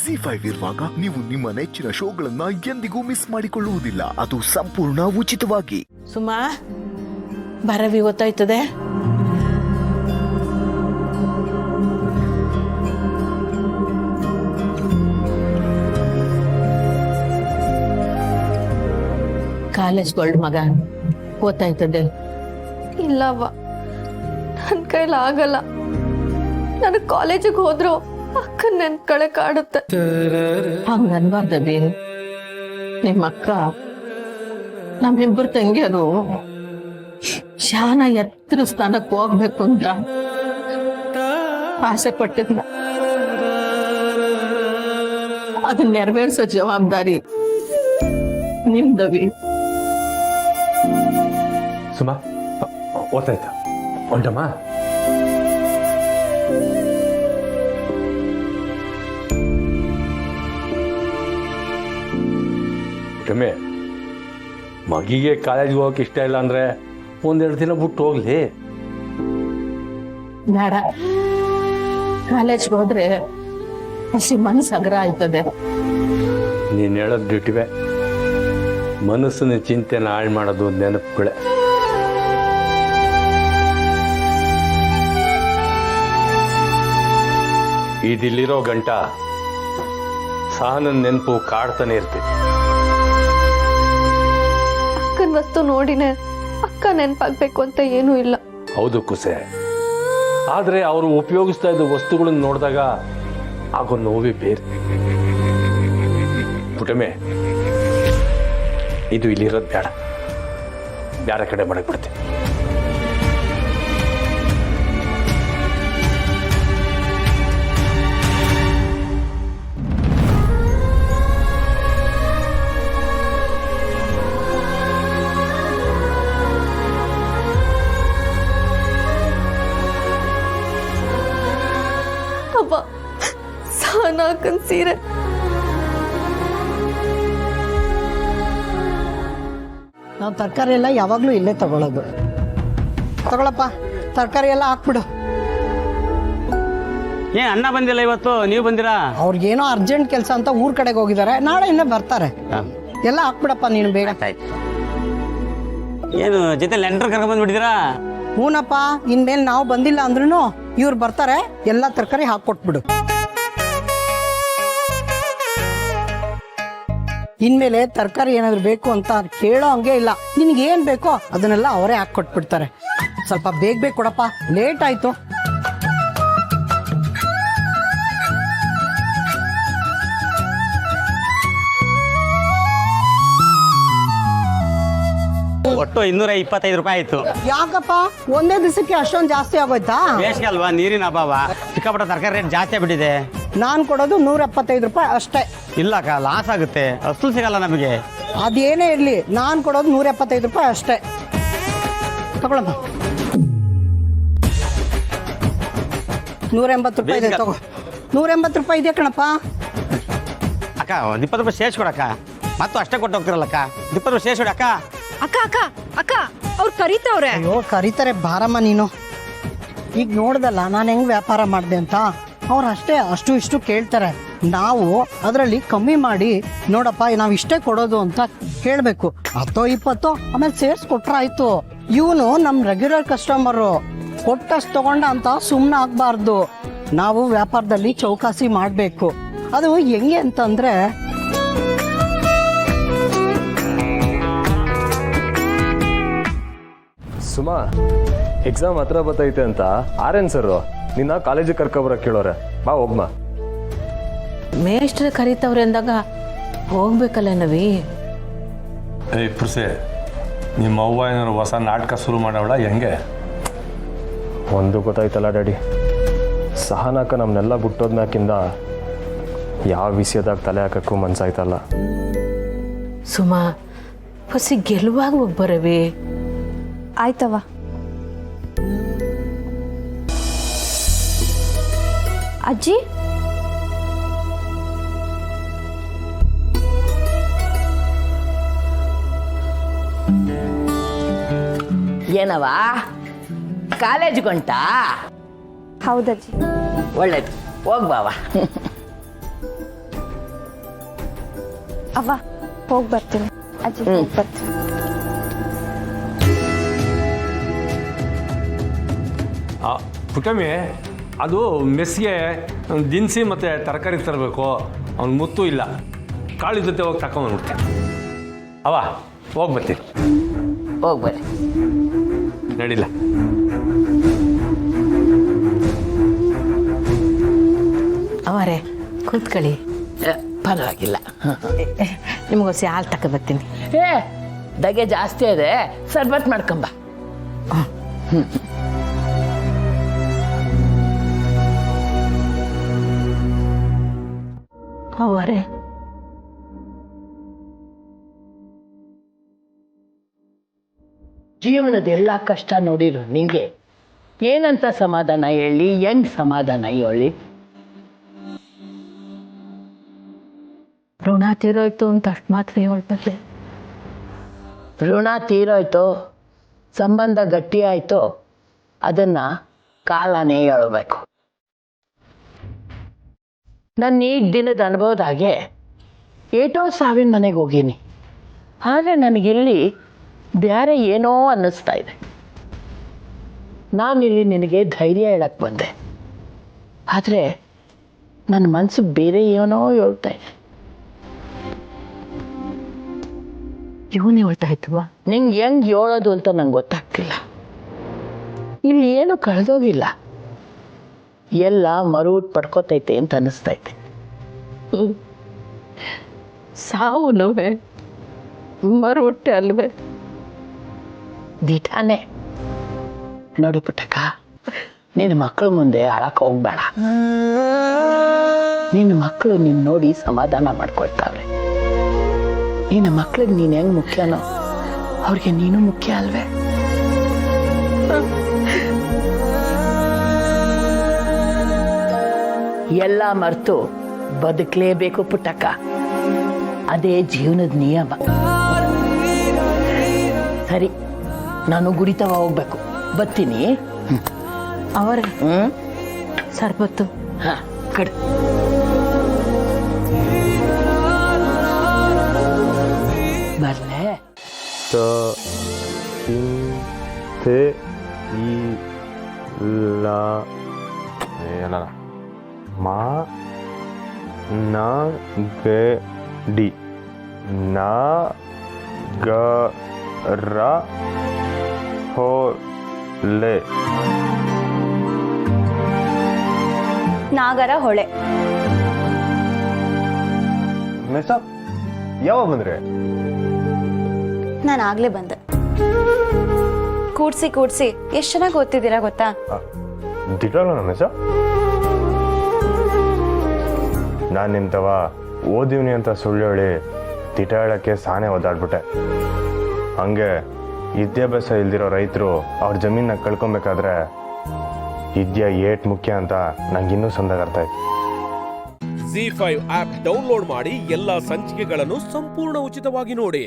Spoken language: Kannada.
ZEE5 ಇರುವಾಗ ನೀವು ನಿಮ್ಮ ನೆಚ್ಚಿನ ಶೋಗಳನ್ನ ಎಂದಿಗೂ ಮಿಸ್ ಮಾಡಿಕೊಳ್ಳುವುದಿಲ್ಲ. ಅದು ಸಂಪೂರ್ಣ ಉಚಿತವಾಗಿ. ಸುಮಾ ಬರವಿ ಗೊತ್ತಾಯ್ತದೆ. ಕಾಲೇಜ್ ಗೋಲ್ಡ್ ಮಗ ಗೊತ್ತಾಯ್ತದೆ. ಇಲ್ಲವ್ವ, ನನ್ನ ಕೈಲಿ ಆಗಲ್ಲ. ನಾನು ಕಾಲೇಜಿಗೆ ಹೋದ್ರು ಅಕ್ಕನ ನೆನ್ಕಳೆ ಕಾಡುತ್ತೆ. ಹಂಗ ಅನ್ಬಾರ್ದವಿ. ನಿಮ್ಮ ಅಕ್ಕ ನಮ್ಮಿಬ್ಬರು ತಂಗಿಯರು ಶಾನ ಎತ್ತರ ಸ್ಥಾನಕ್ಕೆ ಹೋಗ್ಬೇಕು ಅಂತ ಆಸೆ ಪಟ್ಟಿದ್ದ. ಅದನ್ನ ನೆರವೇರಿಸೋ ಜವಾಬ್ದಾರಿ ನಿಮ್ದವಿ. ಸುಮಾ ಓದ್ತಾಯ್ತಾ ಹೊಂಟಮ್ಮ? ರಮೆ, ಮಗಿಗೆ ಕಾಲೇಜ್ಗೆ ಹೋಗಕ್ಕೆ ಇಷ್ಟ ಇಲ್ಲ ಅಂದ್ರೆ ಒಂದೆರಡು ದಿನ ಬಿಟ್ಟು ಹೋಗ್ಲಿ. ಬೇಡ, ಕಾಲೇಜ್ಗೆ ಹೋದ್ರೆ ಹಸಿ ಮನಸ್ಸು ಅಗ್ರ ಆಯ್ತದೆ. ನೀನು ಹೇಳೋದು ಡ್ಯೂಟಿವೆ. ಮನಸ್ಸಿನ ಚಿಂತೆನ ಹಾಳು ಮಾಡೋದು ನೆನಪುಗಳೇ. ಇದಿಲ್ಲಿರೋ ಗಂಟ ಸಹನನ ನೆನಪು ಕಾಡ್ತಾನೆ ಇರ್ತೀವಿ. ಅಕ್ಕನ ವಸ್ತು ನೋಡಿನೇ ಅಕ್ಕ ನೆನ್ಪಾಗ್ಬೇಕು ಅಂತ ಏನೂ ಇಲ್ಲ. ಹೌದು ಕುಸೆ, ಆದ್ರೆ ಅವರು ಉಪಯೋಗಿಸ್ತಾ ಇದ್ದ ವಸ್ತುಗಳನ್ನ ನೋಡಿದಾಗ ಆಗೋ ನೋವೇ ಬೇರೆ. ಪುಟಮೆ, ಇದು ಇಲ್ಲಿರೋದು ಬೇಡ, ಬೇರೆ ಕಡೆ ಮಾಡಕ್ ಬಿಡ್ತೀನಿ. ಅವ್ವ, ಸಹನ ಅಕ್ಕನ ಸೀರೆ ನಾವು ತರಕಾರಿ ಎಲ್ಲ ಯಾವಾಗಲೂ ಇಲ್ಲೇ ತಗೊಳ್ಳೋದು. ತಗೊಳಪ್ಪ, ತರಕಾರಿ ಎಲ್ಲ ಹಾಕ್ಬಿಡು. ಅಣ್ಣ ಬಂದಿಲ್ಲ ಇವತ್ತು, ನೀವು ಬಂದಿರಾ? ಅವ್ರಿಗೇನೋ ಅರ್ಜೆಂಟ್ ಕೆಲಸ ಅಂತ ಊರ್ ಕಡೆಗೆ ಹೋಗಿದ್ದಾರೆ, ನಾಳೆ ಇನ್ನೂ ಬರ್ತಾರೆ. ಎಲ್ಲ ಹಾಕ್ಬಿಡಪ್ಪ ನೀನು ಬೇಗ. ಏನು ಜೊತೆ ಲೆಂಟರ್ ಕರ್ಕೊಂಡ್ ಬಂದ್ಬಿಟ್ಟಿದ್ದೀರಾ? ಹೂನಪ್ಪ, ಇನ್ಮೇಲೆ ನಾವು ಬಂದಿಲ್ಲ ಅಂದ್ರೂ ಇವ್ರು ಬರ್ತಾರೆ, ಎಲ್ಲ ತರಕಾರಿ ಹಾಕ್ಕೊಟ್ಬಿಡು. ಇನ್ಮೇಲೆ ತರಕಾರಿ ಏನಾದ್ರು ಬೇಕು ಅಂತ ಕೇಳೋ ಹಂಗೆ ಇಲ್ಲ. ನಿನ್ಗೆ ಏನ್ ಬೇಕೋ ಅದನ್ನೆಲ್ಲ ಅವರೇ ಹಾಕೊಟ್ಬಿಡ್ತಾರೆ. ಸ್ವಲ್ಪ ಬೇಗ ಕೊಡಪ್ಪ, ಲೇಟ್ ಆಯ್ತು. ಒಟ್ಟು 225 ರೂಪಾಯಿ ಆಯ್ತು. ಯಾಕಪ್ಪ ಒಂದೇ ದಿವಸಕ್ಕೆ ಅಷ್ಟೊಂದು ಜಾಸ್ತಿ ಆಗೋಯ್ತಾ? ಬೇಸಿಗೆ ಅಲ್ವಾ, ನೀರಿನ ಅಭಾವ, ಸಿಕ್ಕಾಪಟ್ಟ ತರಕಾರಿ ರೇಟ್ ಜಾಸ್ತಿ ಆಗ್ಬಿಟ್ಟಿದೆ. ನಾನು ಕೊಡೋದು 175 ರೂಪಾಯಿ ಅಷ್ಟೇ. ಇಲ್ಲ ಅಕ್ಕ, ಲಾಸ್ ಆಗುತ್ತೆ, ಅಷ್ಟು ಸಿಗಲ್ಲ ನಮಗೆ. ಅದೇನೇ ಇರ್ಲಿ, ನಾನು ಕೊಡೋದು 175 ರೂಪಾಯಿ ಅಷ್ಟೇ. ತಗೊಳಮ್ಮ, 180 ರೂಪಾಯಿ ಇದೆ, ತಗೋ. 180 ರೂಪಾಯಿ ಇದೆ ಕಣಪ್ಪ. ಅಕ್ಕ, ಒಂದು 20 ರೂಪಾಯಿ ಶೇಷ ಕೊಡಕ್ಕ. ಮತ್ತು ಅಷ್ಟೇ ಕೊಟ್ಟು ಹೋಗ್ತಿರಲ್ಲಕ್ಕ, 20 ರೂಪಾಯಿ ಶೇಷ ಕೊಡಿ ಅಕ್ಕ. ಅಕ್ಕ ಅಕ್ಕ ಅಕ್ಕ ಅವ್ರು ಕರೀತವ್ರೆ. ಅಯ್ಯೋ, ಕರೀತಾರೆ, ಬಾರಮ್ಮ ನೀನು. ಈಗ ನೋಡ್ದಲ್ಲ ನಾನು ಹೆಂಗ್ ವ್ಯಾಪಾರ ಮಾಡಿದೆ ಅಂತ. ಅವ್ರು ಅಷ್ಟೇ ಅಷ್ಟು ಇಷ್ಟು ಕೇಳ್ತಾರೆ. ನಾವು ಅದರಲ್ಲಿ ಕಮ್ಮಿ ಮಾಡಿ, ನೋಡಪ್ಪ ನಾವು ಇಷ್ಟೇ ಕೊಡೋದು ಅಂತ ಹೇಳ್ಬೇಕು. 10 20 ಆಮೇಲೆ ಸೇರಿಸ್ಕೊಟ್ರಾಯ್ತು. ಇವನು ನಮ್ ರೆಗ್ಯುಲರ್ ಕಸ್ಟಮರು, ಕೊಟ್ಟಷ್ಟು ತಗೊಂಡ ಅಂತ ಸುಮ್ಮನೆ ಆಗ್ಬಾರ್ದು. ನಾವು ವ್ಯಾಪಾರದಲ್ಲಿ ಚೌಕಾಸಿ ಮಾಡಬೇಕು. ಅದು ಹೆಂಗೆ ಅಂತಂದ್ರೆ, ಸುಮಾ, ಎಕ್ಸಾಮ್ ಹತ್ರ ಬರ್ತೈತೆ ಅಂತ ಆರ್ಯನ್ ಸರ್ ನಿನ್ನ ಕಾಲೇಜಿಗೆ ಕರ್ಕೊಬರಕ್ಕೆ ಕೇಳೋರೆ. ಬಾ ಹೋಗ್ಮ. ಮೇಷ್ಟ್ರ ಕರೀತವ್ರೆ ಅಂದಾಗ ಹೋಗ್ಬೇಕಲ್ಲ ನವಿ. ಏಯ್ ಪುರ್ಸೆ, ನಿಮ್ಮ ಅವ್ವ ಏನಾರು ಹೊಸ ನಾಟಕ ಶುರು ಮಾಡವಳ ಹೆಂಗೆ? ಒಂದು ಗೊತ್ತಾಯ್ತಲ್ಲ ಡ್ಯಾಡಿ, ಸಹನಾಕ ನಮ್ಮನ್ನೆಲ್ಲ ಬಿಟ್ಟೋದ್ಮ್ಯಾಕಿಂದ ಯಾವ ವಿಷಯದಾಗ ತಲೆ ಹಾಕಕ್ಕೂ ಮನ್ಸಾಯ್ತಲ್ಲ. ಸುಮಾ, ಹೊಸಿ ಗೆಲ್ಲುವಾಗ ಒಬ್ಬರವಿ. ಆಯ್ತವ. ಅಜ್ಜಿ, ಏನವ ಕಾಲೇಜ್ಗೆ ಹೊಂಟಾ? ಹೌದಜ್ಜಿ. ಒಳ್ಳೇದು, ಹೋಗ್ಬಾವ. ಅವ್ವ ಹೋಗಿ ಬರ್ತೀನಿ ಅಜ್ಜಿ ಹೋಗಿ ಬರ್ತೀನಿ. ಪುಟಮಿ ಅದು ಮೆಸ್ಗೆ ದಿನಸಿ ಮತ್ತು ತರಕಾರಿ ತರಬೇಕು. ಅವ್ನು ಮುತ್ತು ಇಲ್ಲ, ಕಾಳು ಜೊತೆ ಹೋಗಿ ತಗೊಂಡ್ಬಿಟ್ಟೆ. ಅವ ಹೋಗಿ ಬರ್ತೀನಿ. ಹೋಗ್ಬರ್ರಿ. ನಡಿಲ್ಲ. ಅವರೇ ಕೂತ್ಕೊಳ್ಳಿ. ಪರವಾಗಿಲ್ಲ. ನಿಮಗೋಸಿ ಹಾಲು ತಗೊಬರ್ತೀನಿ. ಏ ದಗೆ ಜಾಸ್ತಿ ಇದೆ, ಸರ್ಬತ್ ಮಾಡ್ಕೊಂಬ. ಅವರೇ ಜೀವನದ ಎಲ್ಲ ಕಷ್ಟ ನೋಡಿರು ನಿಂಗೆ ಏನಂತ ಸಮಾಧಾನ ಹೇಳಿ, ಹೆಂಗ್ ಸಮಾಧಾನ ಹೇಳಿ? ಋಣ ತೀರೋಯ್ತು ಅಂತ ಅಷ್ಟು ಮಾತ್ರ ಹೇಳ್ಬಲ್ಲೆ. ಋಣ ತೀರೋಯ್ತು, ಸಂಬಂಧ ಗಟ್ಟಿ ಆಯ್ತು, ಅದನ್ನ ಕಾಲನೇ ಹೇಳಬೇಕು. ನನ್ನ ಈ ದಿನದ ಅನುಭವದಾಗೆ ಏಟೋ ಸಾವಿನ ಮನೆಗೆ ಹೋಗೀನಿ, ಆದರೆ ನನಗಿಲ್ಲಿ ಬೇರೆ ಏನೋ ಅನ್ನಿಸ್ತಾ ಇದೆ. ನಾನಿಲ್ಲಿ ನಿನಗೆ ಧೈರ್ಯ ಹೇಳಕ್ಕೆ ಬಂದೆ, ಆದರೆ ನನ್ನ ಮನಸ್ಸು ಬೇರೆ ಏನೋ ಹೇಳ್ತಾ ಇದೆ. ಇವನೇ ಹೇಳ್ತಾ ಇತ್ತವಾ? ನಿಂಗೆ ಹೆಂಗೆ ಹೇಳೋದು ಅಂತ ನಂಗೆ ಗೊತ್ತಾಗ್ತಿಲ್ಲ. ಇಲ್ಲಿ ಏನು ಕಳೆದೋಗಿಲ್ಲ, ಎಲ್ಲ ಮರುಟ್ ಪಡ್ಕೋತೈತೆ ಅಂತ ಅನ್ನಿಸ್ತೈತೆ. ಸಾವು ನೋವೇ ಮರುಟ್ಟೆ ಅಲ್ವೇ? ದಿಟಾನೆ. ನೋಡು ಪುಟ್ಟಕ್ಕ, ನಿನ್ನ ಮಕ್ಕಳ ಮುಂದೆ ಅಳಕ್ಕೆ ಹೋಗ್ಬೇಡ. ನಿನ್ನ ಮಕ್ಕಳು ನಿನ್ನ ನೋಡಿ ಸಮಾಧಾನ ಮಾಡ್ಕೊಳ್ತಾವ್ರೆ. ನಿನ್ನ ಮಕ್ಳಿಗೆ ನೀನು ಹೆಂಗೆ ಮುಖ್ಯನೋ ಅವ್ರಿಗೆ ನೀನು ಮುಖ್ಯ ಅಲ್ವೇ? ಎಲ್ಲ ಮರೆತು ಬದುಕಲೇಬೇಕು ಪುಟ್ಟಕ್ಕ, ಅದೇ ಜೀವನದ ನಿಯಮ. ಸರಿ, ನಾನು ಗುಡಿತವ ಹೋಗ್ಬೇಕು, ಬರ್ತೀನಿ. ಅವರೇ ಸರ್ಬತ್ತು. ಹಾಂ ಕಡ್ ಬರ್ಲೆ. ಏನಲ್ಲ ಮಾ ನ ಗೆ ಡಿ ನ ಗ ರ ಹೋ ಲೆ ನಾಗರ ಹೊಳೆ. ಮೆಸ ಯಾವಾಗ ಬಂದ್ರೆ? ನಾನು ಆಗ್ಲೇ ಬಂದೆ. ಕೂಡ್ಸಿ ಕೂಡ್ಸಿ ಎಷ್ಟು ಚೆನ್ನಾಗಿ ಓದ್ತಿದ್ದೀರಾ ಗೊತ್ತಾ? ದಿಟ್ಟಾಳ ಮೆಸ ನಾನು ನಿಂತವ ಓದಿವ್ನಿ ಅಂತ ಸುಳ್ಳು ಹೇಳಿ ದಿಟ ಹೇಳಕ್ಕೆ ಸಾನೆ ಓದಾಡ್ಬಿಟ್ಟೆ. ಹಂಗೆ ವಿದ್ಯಾಭ್ಯಾಸ ಇಲ್ದಿರೋ ರೈತರು ಅವ್ರ ಜಮೀನ ಕಳ್ಕೊಬೇಕಾದ್ರೆ ವಿದ್ಯಾ ಏಟ್ ಮುಖ್ಯ ಅಂತ ನಂಗಿನ್ನೂ ಸಂದಾಗ ಅರ್ಥ ಆಯ್ತು. ZEE5 ಆಪ್ ಡೌನ್ಲೋಡ್ ಮಾಡಿ ಎಲ್ಲಾ ಸಂಚಿಕೆಗಳನ್ನು ಸಂಪೂರ್ಣ ಉಚಿತವಾಗಿ ನೋಡಿ.